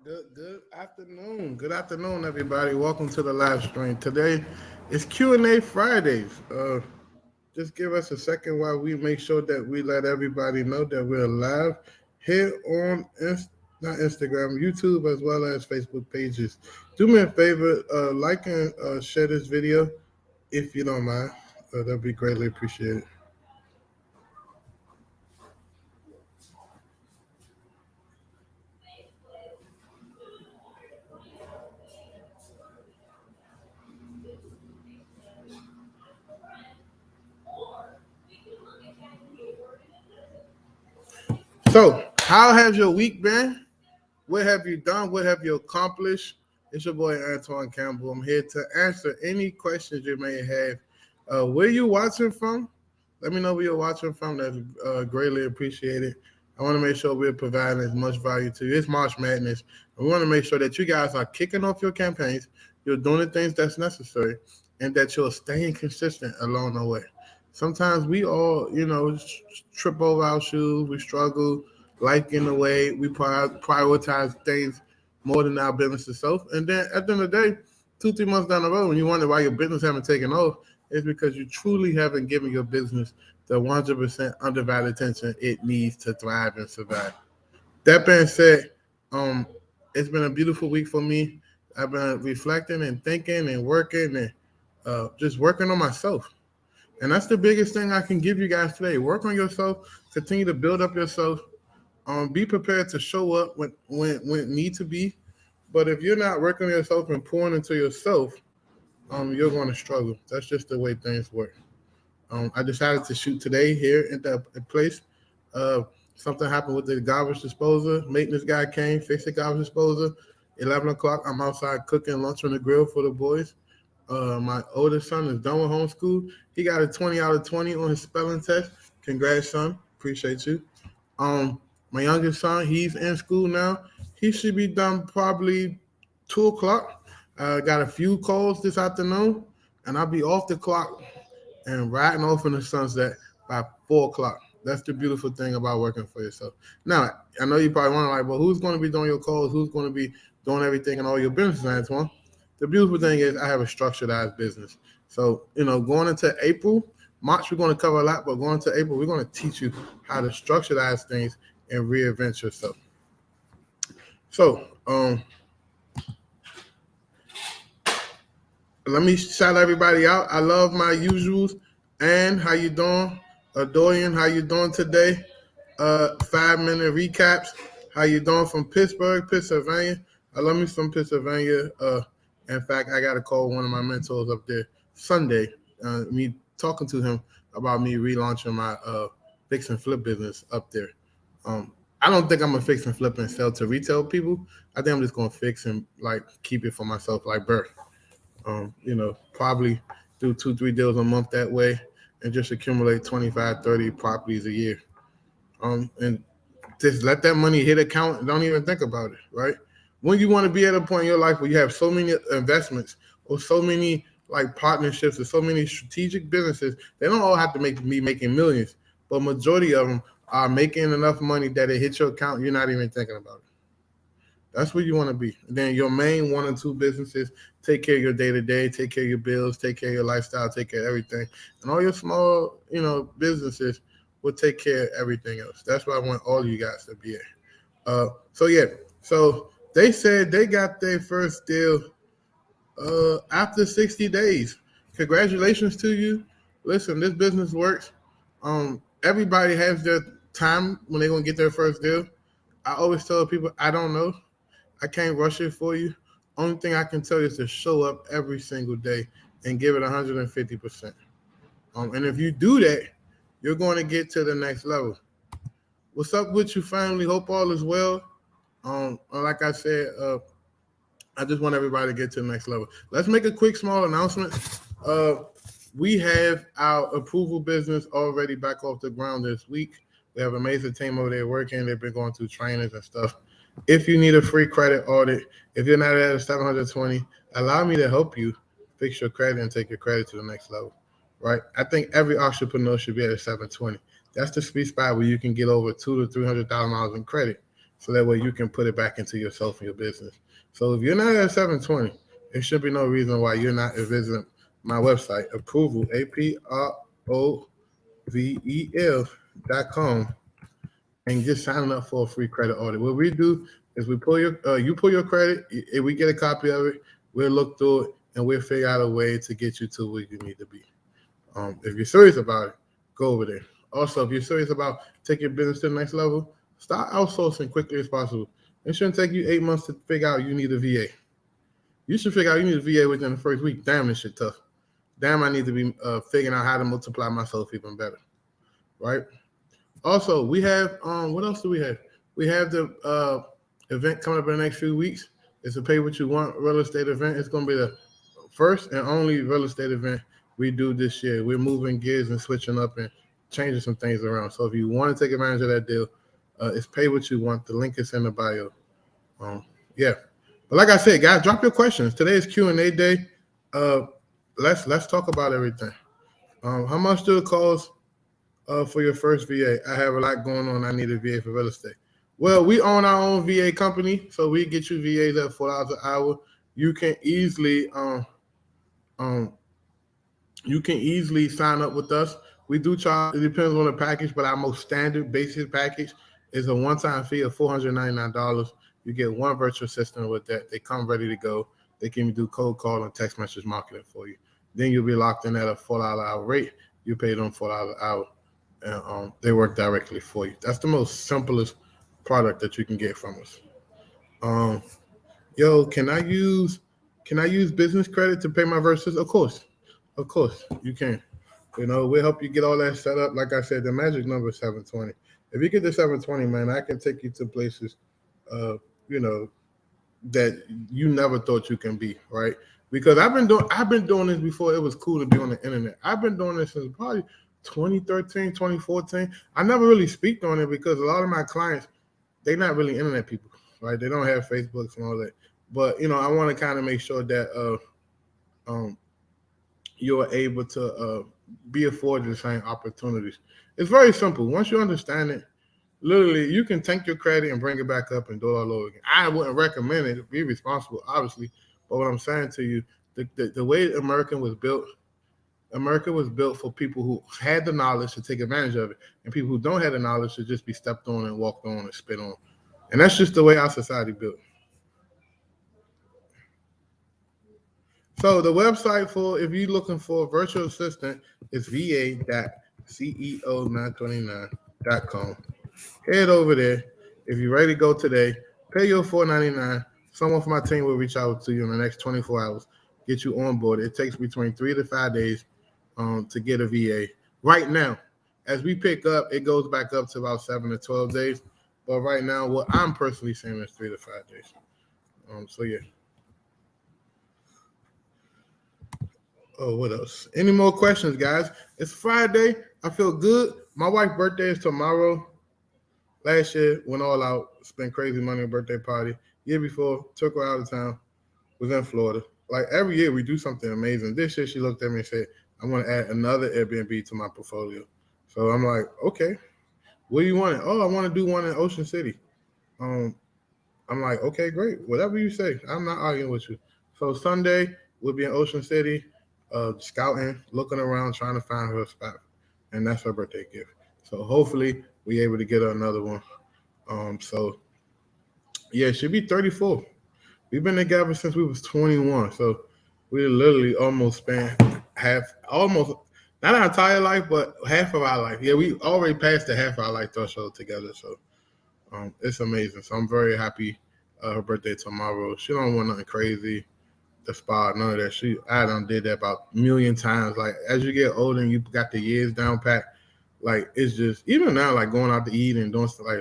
Good afternoon. Good afternoon, everybody. Welcome to the live stream. Today is Q&A Fridays. Just give us a second while we make sure that we let everybody know that we're live here on not Instagram, YouTube, as well as Facebook pages. Do me a favor, like and share this video if you don't mind. That'd be greatly appreciated. So, how has your week been? What have you done? What have you accomplished? It's your boy Antoine Campbell. I'm here to answer any questions you may have. Where you watching from? Let me know where you're watching from. That's greatly appreciated. I want to make sure we're providing as much value to you. It's March Madness. We want to make sure that you guys are kicking off your campaigns, you're doing the things that's necessary, and that you're staying consistent along the way. Sometimes we all, trip over our shoes. We struggle. Life get in the way. We prioritize things more than our business itself. And then at the end of the day, 2, 3 months down the road, when you wonder why your business haven't taken off, it's because you truly haven't given your business the 100% undivided attention it needs to thrive and survive. That being said, um, it's been a beautiful week for me. I've been reflecting and thinking and working and just working on myself. And that's the biggest thing I can give you guys today. Work on yourself, continue to build up yourself. Be prepared to show up when it need to be. But if you're not working on yourself and pouring into yourself, you're going to struggle. That's just the way things work. I decided to shoot today here at the place. Uh, Something happened with the garbage disposal. Maintenance guy came, fixed the garbage disposal. 11 o'clock, I'm outside cooking lunch on the grill for the boys. My oldest son is done with homeschool. He got a 20 out of 20 on his spelling test. Congrats, son. Appreciate you. My youngest son, he's in school now. He should be done probably 2 o'clock. Got a few calls this afternoon, and I'll be off the clock and riding off in the sunset by 4 o'clock. That's the beautiful thing about working for yourself. Now, I know you probably wonder, like, well, who's going to be doing your calls? Who's going to be doing everything and all your business, Antoine? The beautiful thing is I have a structured business. So, going into April, March, we're going to cover a lot, but going into April, we're going to teach you how to structureize things and reinvent yourself. So, let me shout everybody out. I love my usuals. And how you doing? Dorian, how you doing today? 5 minute recaps. How you doing from Pittsburgh, Pennsylvania? I love me some Pennsylvania. In fact, I got to call one of my mentors up there Sunday. Me talking to him about me relaunching my fix and flip business up there. I don't think I'm gonna fix and flip and sell to retail people. I think I'm just gonna fix and like keep it for myself, like birth. Probably do 2, 3 deals a month that way and just accumulate 25, 30 properties a year. And just let that money hit account and don't even think about it, right? When you want to be at a point in your life where you have so many investments or so many like partnerships or so many strategic businesses, they don't all have to be making millions, but majority of them are making enough money that it hits your account, you're not even thinking about it. That's where you want to be. And then your main 1 or 2 businesses take care of your day to day, take care of your bills, take care of your lifestyle, take care of everything. And all your small, businesses will take care of everything else. That's where I want all you guys to be at. So they said they got their first deal after 60 days. Congratulations to you. Listen, this business works. Everybody has their time when they're gonna get their first deal. I always tell people I don't know. I can't rush it for you. Only thing I can tell you is to show up every single day and give it 150%. And if you do that, you're going to get to the next level. What's up with you, family? Hope all is well. Like I said, I just want everybody to get to the next level. Let's make a quick, small announcement. We have our approval business already back off the ground this week. We have an amazing team over there working. They've been going through trainings and stuff. If you need a free credit audit, if you're not at a 720, allow me to help you fix your credit and take your credit to the next level, right? I think every entrepreneur should be at a 720. That's the sweet spot where you can get over $200,000 to $300,000 in credit. so that way you can put it back into yourself and your business. So if you're not at 720, there should be no reason why you're not visiting my website, approval, APROVEL.com, and just signing up for a free credit audit. What we do is we pull your you pull your credit, if we get a copy of it, we'll look through it and we'll figure out a way to get you to where you need to be. If you're serious about it, go over there. Also, if you're serious about taking your business to the next level, start outsourcing quickly as possible. It shouldn't take you 8 months to figure out you need a VA. You should figure out you need a VA within the first week. Damn, this shit tough. Damn, I need to be figuring out how to multiply myself even better, right? Also, we have what else do we have? We have the event coming up in the next few weeks. It's a Pay What You Want real estate event. It's going to be the first and only real estate event we do this year. We're moving gears and switching up and changing some things around. So if you want to take advantage of that deal, it's Pay What You Want. The link is in the bio. Yeah. But like I said, guys, drop your questions. Today is Q&A day. Let's talk about everything. How much do it cost for your first VA? I have a lot going on. I need a VA for real estate. Well, we own our own VA company, so we get you VAs at $4 an hour. You can easily sign up with us. We do charge, it depends on the package, but our most standard basic package is a one-time fee of $499. You get one virtual assistant with that. They come ready to go. They can do cold call and text message marketing for you. Then you'll be locked in at a $4 an hour rate. You pay them $4 an hour, and they work directly for you. That's the most simplest product that you can get from us. Can I use business credit to pay my verses? Of course you can. We'll help you get all that set up. Like I said, the magic number is 720. If you get to 720, man, I can take you to places, that you never thought you can be, right? Because I've been doing this before it was cool to be on the internet. I've been doing this since probably 2013, 2014. I never really speak on it because a lot of my clients, they're not really internet people, right? They don't have Facebooks and all that. But I want to kind of make sure that you're able to be afforded the same opportunities. It's very simple. Once you understand it, literally, you can tank your credit and bring it back up and do it all over again. I wouldn't recommend it. Be responsible, obviously. But what I'm saying to you, the way America was built for people who had the knowledge to take advantage of it, and people who don't have the knowledge to just be stepped on and walked on and spit on. And that's just the way our society built. So the website for, if you're looking for a virtual assistant, is va.ceo929.com. Head over there. If you're ready to go today, pay your $499. Someone from my team will reach out to you in the next 24 hours, get you on board. It takes between 3 to 5 days to get a VA. Right now, as we pick up, it goes back up to about 7 to 12 days. But right now, what I'm personally saying is 3 to 5 days. So yeah. Oh, what else? Any more questions, guys? It's Friday. I feel good. My wife's birthday is tomorrow. Last year, went all out, spent crazy money on a birthday party. Year before, took her out of town, was in Florida. Like every year, we do something amazing. This year, she looked at me and said, I want to add another Airbnb to my portfolio. So I'm like, okay, what do you want? Oh, I want to do one in Ocean City. I'm like, okay, great. Whatever you say. I'm not arguing with you. So Sunday, we'll be in Ocean City, scouting, looking around, trying to find her a spot. And that's her birthday gift. So hopefully we're able to get her another one. So yeah, she'll be 34. We've been together since we was 21. So we literally almost spent not our entire life, but half of our life. Yeah, we already passed the half of our life threshold together. So it's amazing. So I'm very happy. Her birthday tomorrow. She don't want nothing crazy, the spa, none of that. I done did that about a million times. Like as you get older and you got the years down pat, like it's just, even now, like going out to eat and doing stuff, like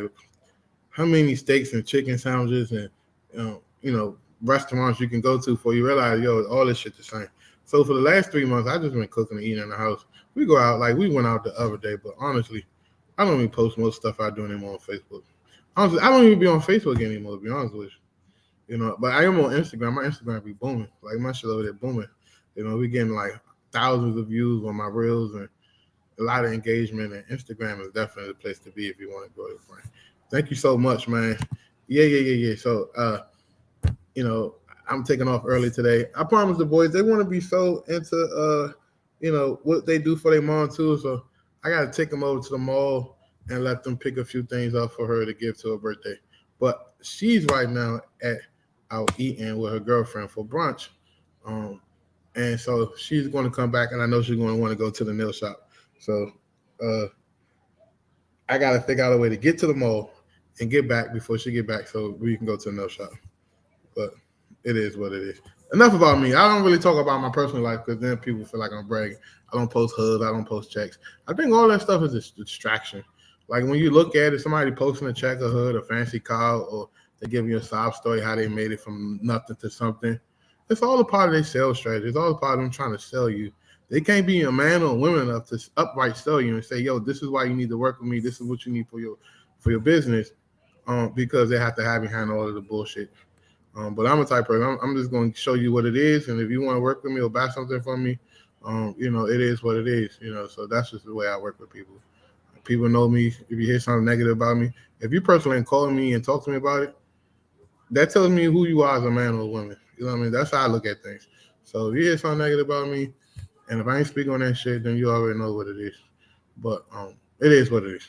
how many steaks and chicken sandwiches and restaurants you can go to before you realize, all this shit the same. So for the last 3 months, I just been cooking and eating in the house. We go out, like we went out the other day, but honestly, I don't even post most stuff I do anymore on Facebook. Honestly, I don't even be on Facebook anymore, to be honest with you. But I am on Instagram. My Instagram be booming. Like my shit over there booming. We getting like thousands of views on my reels and a lot of engagement. And Instagram is definitely the place to be if you want to grow your brand. Thank you so much, man. Yeah. So, I'm taking off early today. I promise the boys they want to be so into what they do for their mom too. So I gotta take them over to the mall and let them pick a few things up for her to give to her birthday. But she's right now out eating with her girlfriend for brunch. And so she's going to come back, and I know she's going to want to go to the nail shop. So uh, I got to figure out a way to get to the mall and get back before she get back, so we can go to the nail shop. But it is what it is. Enough about me. I don't really talk about my personal life because then people feel like I'm bragging. I don't post hoods. I don't post checks. I think all that stuff is a distraction. Like when you look at it, somebody posting a check, a hood, a fancy car, or they give you a sob story how they made it from nothing to something. It's all a part of their sales strategy. It's all a part of them trying to sell you. They can't be a man or woman enough to upright sell you and say, "Yo, this is why you need to work with me. This is what you need for your business," because they have to hide behind all of the bullshit. But I'm a type person. I'm just going to show you what it is, and if you want to work with me or buy something from me, it is what it is. So that's just the way I work with people. People know me. If you hear something negative about me, if you personally call me and talk to me about it, that tells me who you are as a man or a woman. You know what I mean? That's how I look at things. So if you hear something negative about me, and if I ain't speaking on that shit, then you already know what it is. But it is what it is.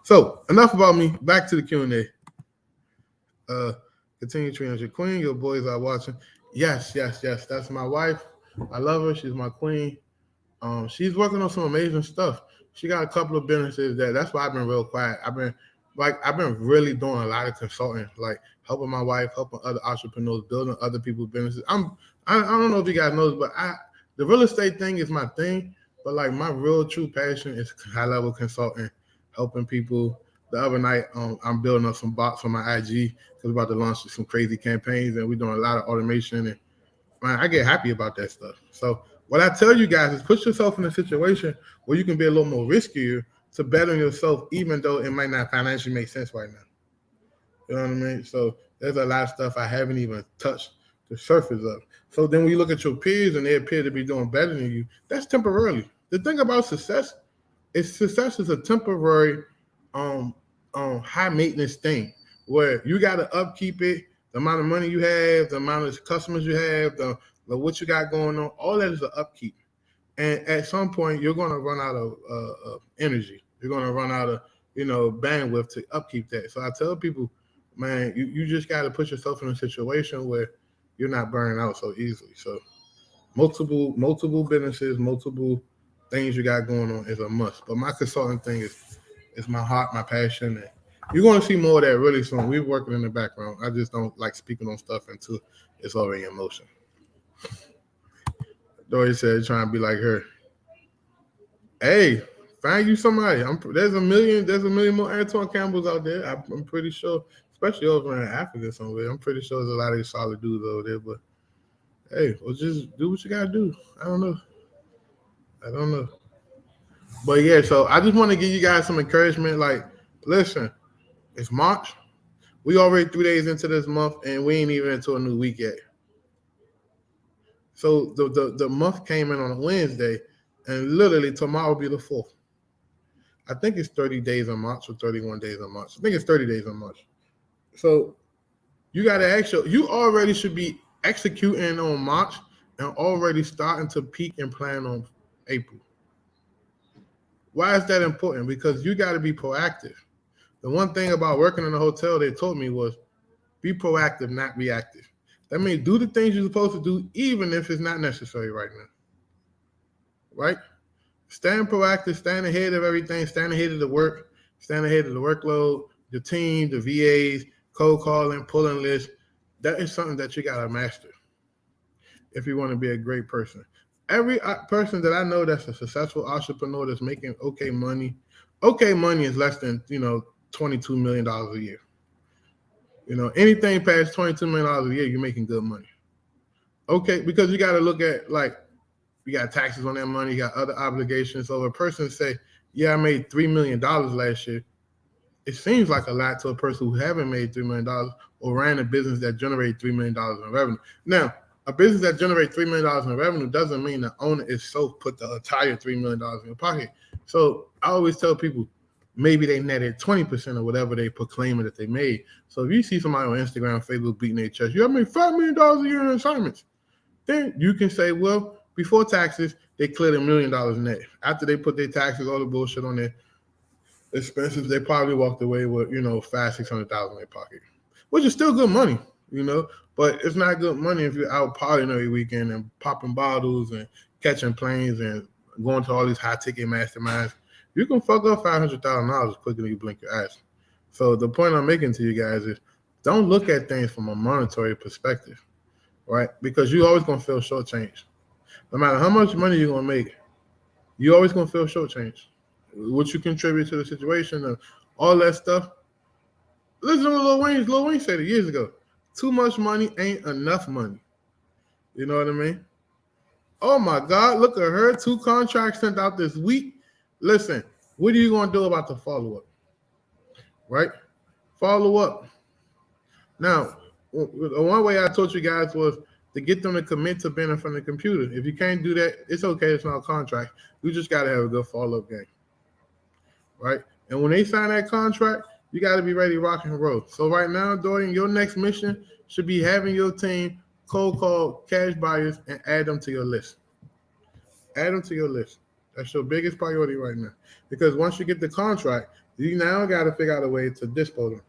So enough about me. Back to the Q&A. Continue treating as your queen. Your boys are watching. Yes. That's my wife. I love her. She's my queen. She's working on some amazing stuff. She got a couple of businesses that's why I've been real quiet. I've been really doing a lot of consulting, like helping my wife, helping other entrepreneurs, building other people's businesses. I don't know if you guys know, but the real estate thing is my thing. But like my real true passion is high level consulting, helping people. The other night, I'm building up some bots for my IG because we're about to launch some crazy campaigns, and we're doing a lot of automation. And man, I get happy about that stuff. So what I tell you guys is put yourself in a situation where you can be a little more riskier to better yourself, even though it might not financially make sense right now. You know what I mean? So there's a lot of stuff I haven't even touched the surface of. So then when you look at your peers and they appear to be doing better than you, that's temporarily. The thing about success is a temporary high maintenance thing where you got to upkeep it. The amount of money you have, the amount of customers you have, the what you got going on, all that is an upkeep. And at some point, you're going to run out of energy. You're going to run out of bandwidth to upkeep that. So I tell people, man, you just got to put yourself in a situation where you're not burning out so easily. So multiple businesses, multiple things you got going on is a must. But my consulting thing is my heart, my passion. And you're going to see more of that really soon. We're working in the background. I just don't like speaking on stuff until it's already in motion. Dory said, trying to be like her. Hey, find you somebody. There's a million more Antoine Campbells out there. I'm pretty sure, especially over in Africa somewhere. I'm pretty sure there's a lot of these solid dudes over there. But hey, well, just do what you gotta do. I don't know. But yeah, so I just want to give you guys some encouragement. Like, listen, it's March. We already 3 days into this month, and we ain't even into a new week yet. So the month came in on a Wednesday, and literally tomorrow will be the 4th. I think it's 30 days in March or 31 days in March. I think it's 30 days in March. So you got to you already should be executing on March and already starting to peak and plan on April. Why is that important? Because you got to be proactive. The one thing about working in a hotel they told me was be proactive, not reactive. That means do the things you're supposed to do, even if it's not necessary right now. Right? Stand proactive, stand ahead of everything, stand ahead of the work, stand ahead of the workload, the team, the VAs, cold calling, pulling lists. That is something that you got to master if you want to be a great person. Every person that I know that's a successful entrepreneur that's making okay money is less than, $22 million a year. Anything past $22 million a year, you're making good money. Okay, because you got to look at, like, you got taxes on that money, you got other obligations. So if a person say, yeah, I made $3 million last year, it seems like a lot to a person who haven't made $3 million or ran a business that generated $3 million in revenue. Now, a business that generates $3 million in revenue doesn't mean the owner is so put the entire $3 million in your pocket. So I always tell people, maybe they netted 20% of whatever they proclaiming that they made. So if you see somebody on Instagram, Facebook beating their chest, you have made $5 million a year in assignments, then you can say, well, before taxes, they cleared $1 million net. After they put their taxes, all the bullshit on their expenses, they probably walked away with, $500,000-600,000 in their pocket, which is still good money, but it's not good money if you're out partying every weekend and popping bottles and catching planes and going to all these high ticket masterminds. You can fuck up $500,000 quicker than you blink your eyes. So the point I'm making to you guys is don't look at things from a monetary perspective, right? Because you're always going to feel shortchanged. No matter how much money you're going to make, you're always going to feel shortchanged. What you contribute to the situation and all that stuff. Listen to Lil Wayne. Lil Wayne said it years ago. Too much money ain't enough money. You know what I mean? Oh, my God. Look at her. 2 contracts sent out this week. Listen, what are you going to do about the follow-up? Right? Follow up. Now, one way I told you guys was to get them to commit to being in front of the computer. If you can't do that, it's okay. It's not a contract. You just got to have a good follow-up game. Right? And when they sign that contract, you got to be ready to rock and roll. So right now, Dorian, your next mission should be having your team cold call cash buyers and add them to your list. Add them to your list. That's your biggest priority right now. Because once you get the contract, you now got to figure out a way to dispose them.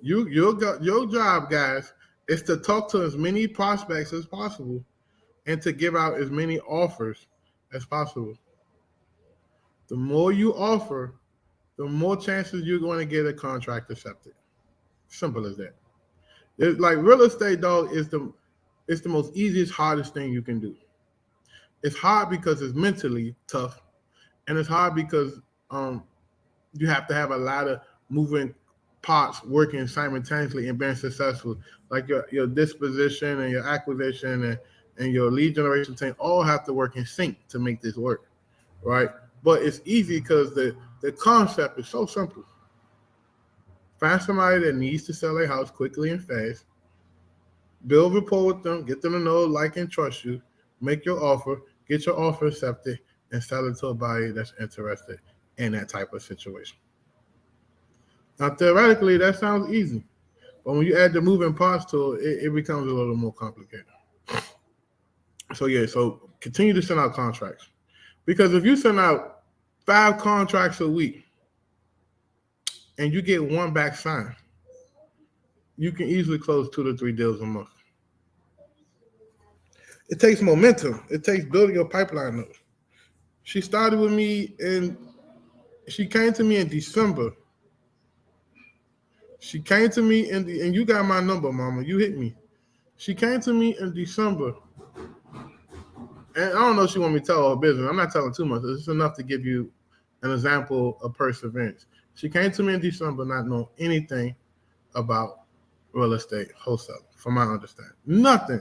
Your job, guys, is to talk to as many prospects as possible and to give out as many offers as possible. The more you offer, the more chances you're going to get a contract accepted. Simple as that. It's like real estate, dog, it's the most easiest, hardest thing you can do. It's hard because it's mentally tough, and it's hard because you have to have a lot of moving parts working simultaneously and being successful. Like your disposition and your acquisition and your lead generation team all have to work in sync to make this work, right? But it's easy because the concept is so simple. Find somebody that needs to sell their house quickly and fast. Build rapport with them, get them to know, like, and trust you. Make your offer, get your offer accepted, and sell it to a buyer that's interested in that type of situation. Now, theoretically, that sounds easy. But when you add the moving parts to it, it becomes a little more complicated. So continue to send out contracts. Because if you send out 5 contracts a week and you get 1 back signed, you can easily close 2 to 3 deals a month. It takes momentum. It takes building your pipeline up. She started with me she came to me in December. She came to me and you got my number, mama. You hit me. She came to me in December. And I don't know if she want me to tell her business. I'm not telling too much. It's enough to give you an example of perseverance. She came to me in December not knowing anything about real estate wholesale, from my understanding. Nothing.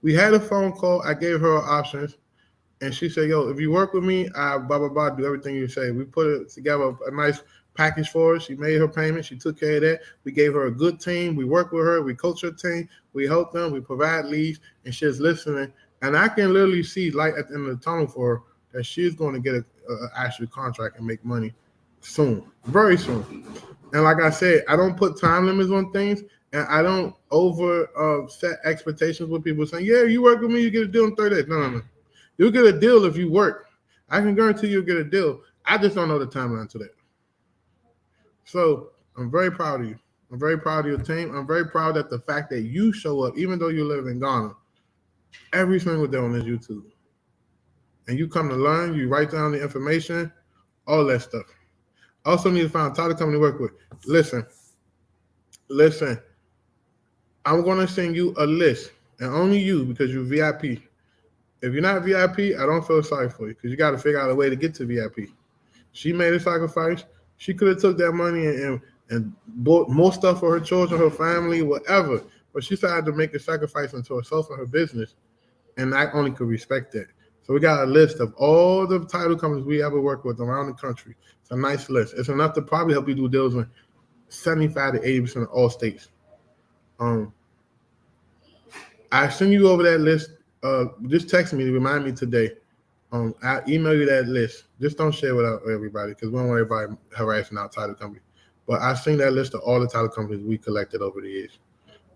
We had a phone call. I gave her options. And she said, yo, if you work with me, I do everything you say. We put it together a nice package for her. She made her payment. She took care of that. We gave her a good team. We work with her. We coach her team. We help them. We provide leads. And she's listening. And I can literally see light at the end of the tunnel for her that she's going to get an actual contract and make money soon, very soon. And like I said, I don't put time limits on things, and I don't set expectations with people saying, yeah, you work with me, you get a deal in 30 days. No. You'll get a deal if you work. I can guarantee you'll get a deal. I just don't know the timeline to that. So I'm very proud of you. I'm very proud of your team. I'm very proud of the fact that you show up, even though you live in Ghana, every single day on this YouTube. And you come to learn, you write down the information, all that stuff. Also need to find a title company to work with. Listen. I'm going to send you a list, and only you, because you're VIP. If you're not VIP, I don't feel sorry for you because you got to figure out a way to get to VIP. She made a sacrifice. She could have took that money and bought more stuff for her children, her family, whatever. But she decided to make a sacrifice into herself and her business, and I only could respect that. So we got a list of all the title companies we ever work with around the country. It's a nice list. It's enough to probably help you do deals in 75 to 80% of all states. I send you over that list. Just text me to remind me today. I email you that list. Just don't share with everybody because we don't want everybody harassing our title company. But I send that list of all the title companies we collected over the years.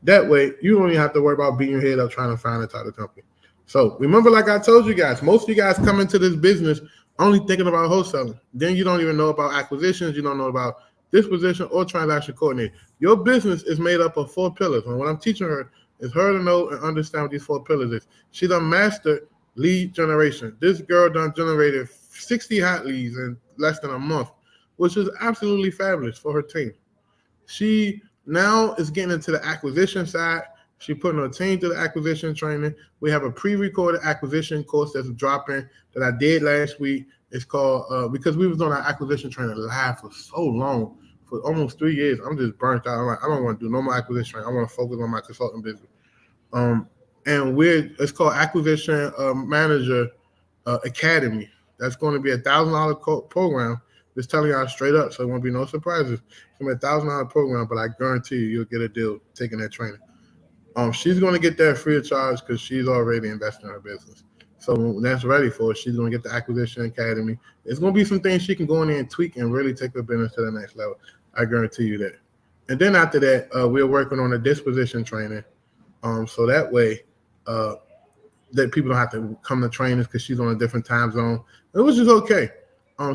That way, you don't even have to worry about beating your head up trying to find a title company. So remember, like I told you guys, most of you guys come into this business only thinking about wholesaling. Then you don't even know about acquisitions. You don't know about disposition or transaction coordinating. Your business is made up of 4 pillars. And what I'm teaching her is her to know and understand what these 4 pillars is. She done mastered lead generation. This girl done generated 60 hot leads in less than a month, which is absolutely fabulous for her team. She now is getting into the acquisition side. She putting her team to the acquisition training. We have a pre-recorded acquisition course that's dropping that I did last week. It's called because we was doing our acquisition training live for so long, for almost 3 years. I'm just burnt out. I'm like, I don't want to do no more acquisition training. I want to focus on my consulting business. And it's called Acquisition Manager Academy. That's going to be $1,000 program. Just telling y'all straight up, so it won't be no surprises. It's going to be $1,000 program, but I guarantee you'll get a deal taking that training. She's going to get that free of charge because she's already invested in her business. So when that's ready for her, she's going to get the Acquisition Academy. It's going to be some things she can go in there and tweak and really take her business to the next level. I guarantee you that. And then after that, we're working on a disposition training. So that way, that people don't have to come to trainings because she's on a different time zone, which is okay.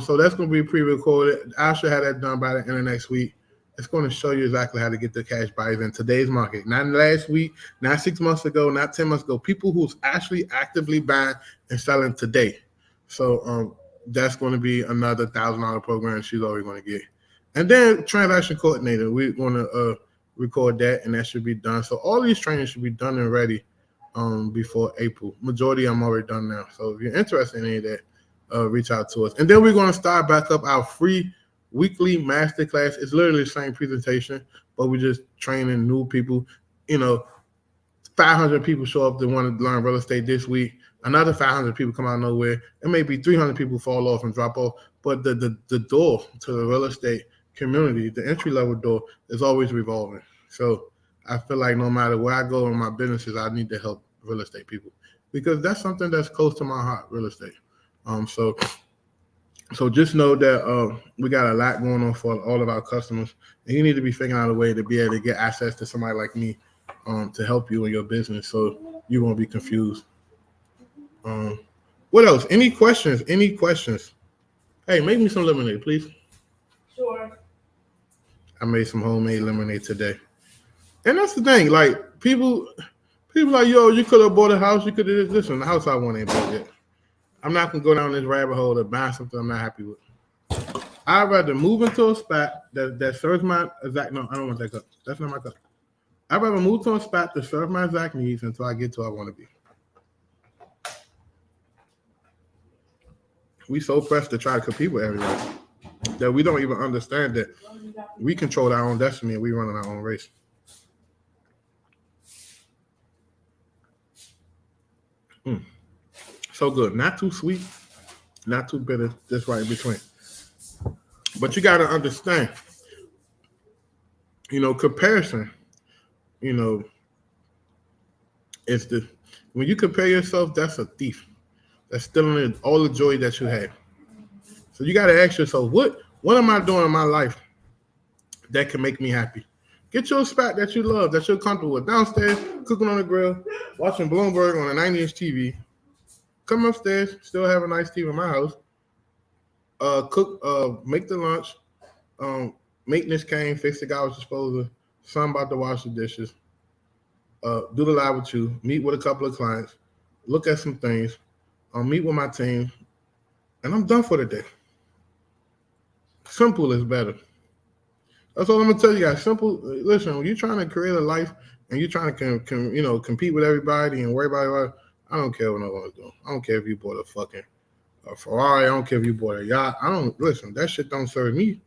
So that's going to be pre-recorded. I should have that done by the end of next week. It's going to show you exactly how to get the cash buyers in today's market. Not last week, not 6 months ago, not 10 months ago. People who's actually actively buying and selling today. So that's going to be another $1,000 program she's already going to get. And then transaction coordinator, we're going to record that, and that should be done. So all these trainings should be done and ready before April. Majority I'm already done now. So if you're interested in any of that, reach out to us. And then we're going to start back up our free weekly masterclass. It's literally the same presentation, but we're just training new people. 500 people show up that want to learn real estate this week. Another 500 people come out of nowhere. And maybe 300 people fall off and drop off. But the door to the real estate community, the entry-level door, is always revolving. So I feel like no matter where I go in my businesses, I need to help real estate people because that's something that's close to my heart, real estate. So just know that we got a lot going on for all of our customers, and you need to be figuring out a way to be able to get access to somebody like me to help you in your business so you won't be confused. What else? Any questions? Hey, make me some lemonade, please. Sure. I made some homemade lemonade today. And that's the thing, like people like, yo, you could have bought a house, you could have this, and the house I want ain't bought yet. I'm not gonna go down this rabbit hole of buying something I'm not happy with. I'd rather move into a spot that serves my exact. No, I don't want that cup. That's not my cup. I'd rather move to a spot that serves my exact needs until I get to where I want to be. We so pressed to try to compete with everybody that we don't even understand that we control our own destiny and we run our own race. So good. Not too sweet, not too bitter, just right in between. But you got to understand, comparison, it's when you compare yourself, that's a thief. That's stealing all the joy that you have. So you got to ask yourself, what am I doing in my life that can make me happy? Get your spot that you love, that you're comfortable with. Downstairs, cooking on the grill, watching Bloomberg on a 90-inch TV. Come upstairs, still have a nice TV in my house. Cook, make the lunch. Maintenance came, fix the garbage disposal. Son about to wash the dishes. Do the live with you. Meet with a couple of clients. Look at some things. Meet with my team. And I'm done for the day. Simple is better. That's all I'm gonna tell you guys. Simple. Listen, when you're trying to create a life and you're trying to compete with everybody and worry about everybody, I don't care what no one's doing. I don't care if you bought a Ferrari. I don't care if you bought a yacht. Listen. That shit don't serve me.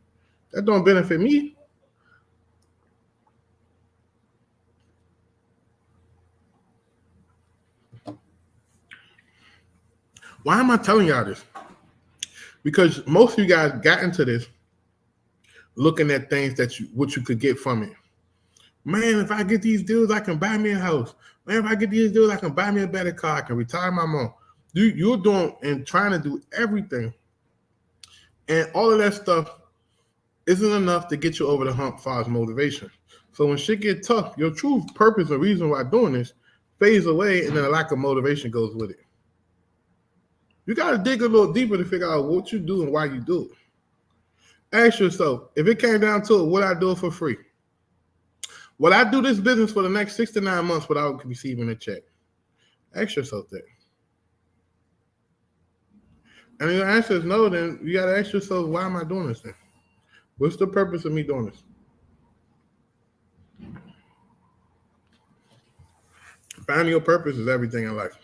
That don't benefit me. Why am I telling y'all this? Because most of you guys got into this looking at things that what you could get from it. Man, if I get these deals, I can buy me a house. Man, if I get these deals, I can buy me a better car. I can retire my mom. You're doing and trying to do everything. And all of that stuff isn't enough to get you over the hump as far as motivation. So when shit get tough, your true purpose and reason why doing this fades away, and then a lack of motivation goes with it. You got to dig a little deeper to figure out what you do and why you do it. Ask yourself, if it came down to it, would I do it for free? Would I do this business for the next 6 to 9 months without receiving a check? Ask yourself that. And if the answer is no, then you got to ask yourself, why am I doing this then? What's the purpose of me doing this? Finding your purpose is everything in life.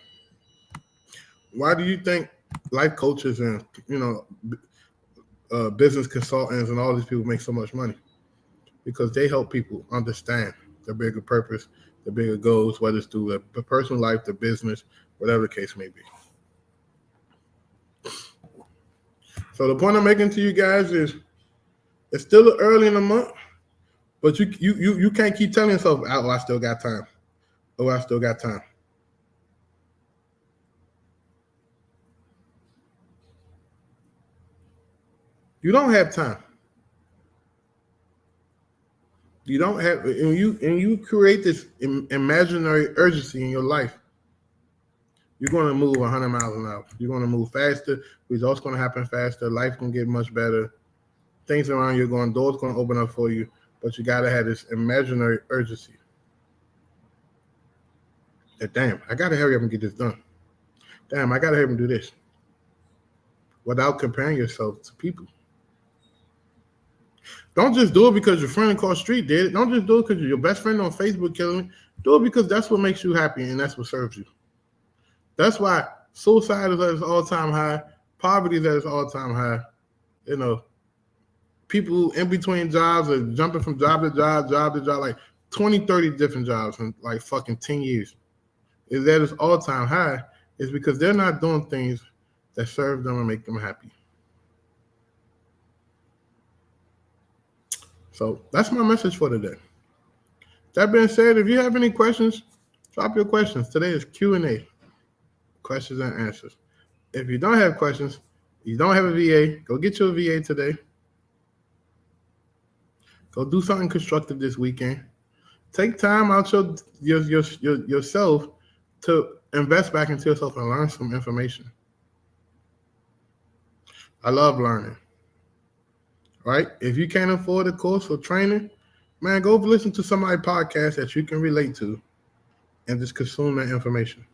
Why do you think life coaches and business consultants and all these people make so much money? Because they help people understand the bigger purpose, the bigger goals, whether it's through the personal life, the business, whatever the case may be. So the point I'm making to you guys is, it's still early in the month, but you can't keep telling yourself, "Oh, I still got time. Oh, I still got time." You don't have time. You don't have, and you create this imaginary urgency in your life. You're going to move 100 miles an hour. You're going to move faster. Results going to happen faster. Life's going to get much better. Things around you doors going to open up for you. But you got to have this imaginary urgency. That, damn, I got to hurry up and get this done. Damn, I got to hurry up and do this. Without comparing yourself to people. Don't just do it because your friend across the street did it. Don't just do it because your best friend on Facebook killing it. Do it because that's what makes you happy and that's what serves you. That's why suicide is at its all-time high. Poverty is at its all-time high. People in between jobs are jumping from job to job, like 20, 30 different jobs in like fucking 10 years. Is at its all-time high is because they're not doing things that serve them and make them happy. So that's my message for today. That being said, if you have any questions, drop your questions. Today is Q&A, questions and answers. If you don't have questions, you don't have a VA, go get your VA today. Go do something constructive this weekend. Take time out yourself to invest back into yourself and learn some information. I love learning. Right? If you can't afford a course or training, man, go listen to somebody's podcast that you can relate to and just consume that information.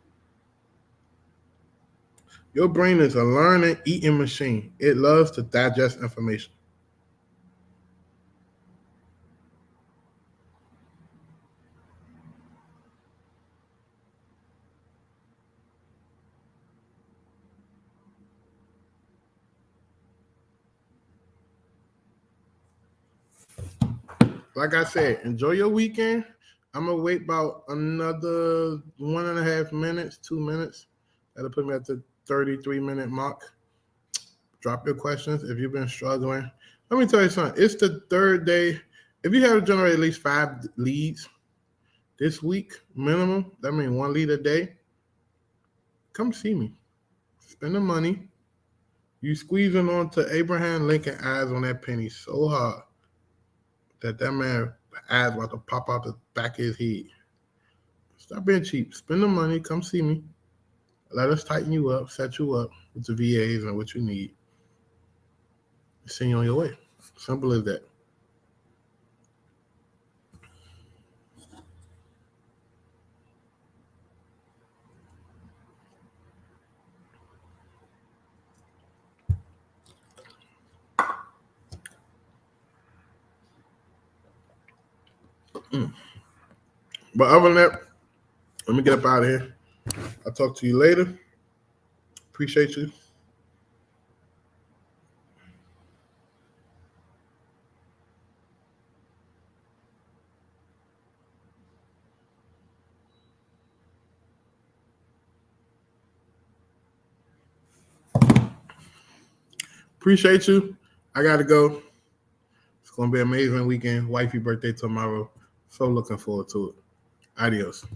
Your brain is a learning, eating machine. It loves to digest information. Like I said, enjoy your weekend. I'm going to wait about another 1.5 minutes, 2 minutes. That'll put me at the 33-minute mark. Drop your questions if you've been struggling. Let me tell you something. It's the third day. If you have to generate at least 5 leads this week, minimum, that means 1 lead a day, come see me. Spend the money. You squeezing onto Abraham Lincoln eyes on that penny so hard that man eyes about to pop out the back of his head. Stop being cheap. Spend the money. Come see me. Let us tighten you up, set you up with the VAs and what you need. Send you on your way. Simple as that. But other than that, let me get up out of here. I'll talk to you later. Appreciate you. Appreciate you. I got to go. It's going to be an amazing weekend. Wifey birthday tomorrow. So looking forward to it. Adios.